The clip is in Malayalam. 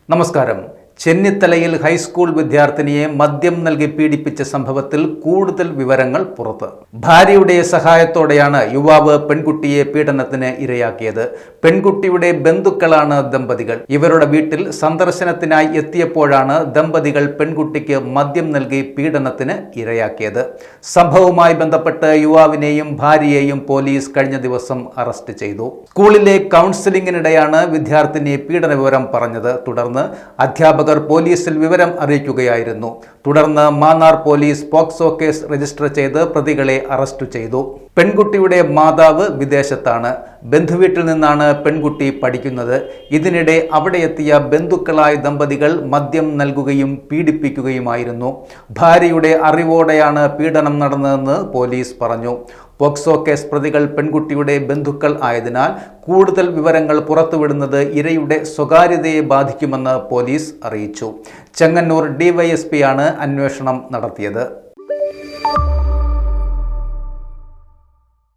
നമസ്കാരം. ചെന്നിത്തലയിൽ ഹൈസ്കൂൾ വിദ്യാർത്ഥിനിയെ മദ്യം നൽകി പീഡിപ്പിച്ച സംഭവത്തിൽ കൂടുതൽ വിവരങ്ങൾ പുറത്ത്. ഭാര്യയുടെ സഹായത്തോടെയാണ് യുവാവ് പെൺകുട്ടിയെ പീഡനത്തിന് ഇരയാക്കിയത്. പെൺകുട്ടിയുടെ ബന്ധുക്കളാണ് ദമ്പതികൾ. ഇവരുടെ വീട്ടിൽ സന്ദർശനത്തിനായി എത്തിയപ്പോഴാണ് ദമ്പതികൾ പെൺകുട്ടിക്ക് മദ്യം നൽകി പീഡനത്തിന് ഇരയാക്കിയത്. സംഭവവുമായി ബന്ധപ്പെട്ട് യുവാവിനെയും ഭാര്യയെയും പോലീസ് കഴിഞ്ഞ ദിവസം അറസ്റ്റ് ചെയ്തു. സ്കൂളിലെ കൗൺസിലിംഗിനിടെയാണ് വിദ്യാർത്ഥിനി പീഡന വിവരം പറഞ്ഞത്. തുടർന്ന് അധ്യാപകർ പോലീസിൽ വിവരം അറിയിക്കുകയായിരുന്നു. തുടർന്ന് Mannar police POCSO case register ചെയ്ത് പ്രതികളെ അറസ്റ്റ് ചെയ്തു. പെൺകുട്ടിയുടെ മാതാവ് വിദേശത്താണ്. ബന്ധുവീട്ടിൽ നിന്നാണ് പെൺകുട്ടി പഠിക്കുന്നത്. ഇതിനിടെ അവിടെ എത്തിയ ബന്ധുക്കളായ ദമ്പതികൾ മദ്യം നൽകുകയും പീഡിപ്പിക്കുകയുമായിരുന്നു. ഭാര്യയുടെ അറിവോടെയാണ് പീഡനം നടന്നതെന്ന് പോലീസ് പറഞ്ഞു. പോക്സോ കേസ് പ്രതികൾ പെൺകുട്ടിയുടെ ബന്ധുക്കൾ ആയതിനാൽ കൂടുതൽ വിവരങ്ങൾ പുറത്തുവിടുന്നത് ഇരയുടെ സ്വകാര്യതയെ ബാധിക്കുമെന്ന് പോലീസ് അറിയിച്ചു. ചെങ്ങന്നൂർ ഡിവൈഎസ്പിയാണ് അന്വേഷണം നടത്തിയത്.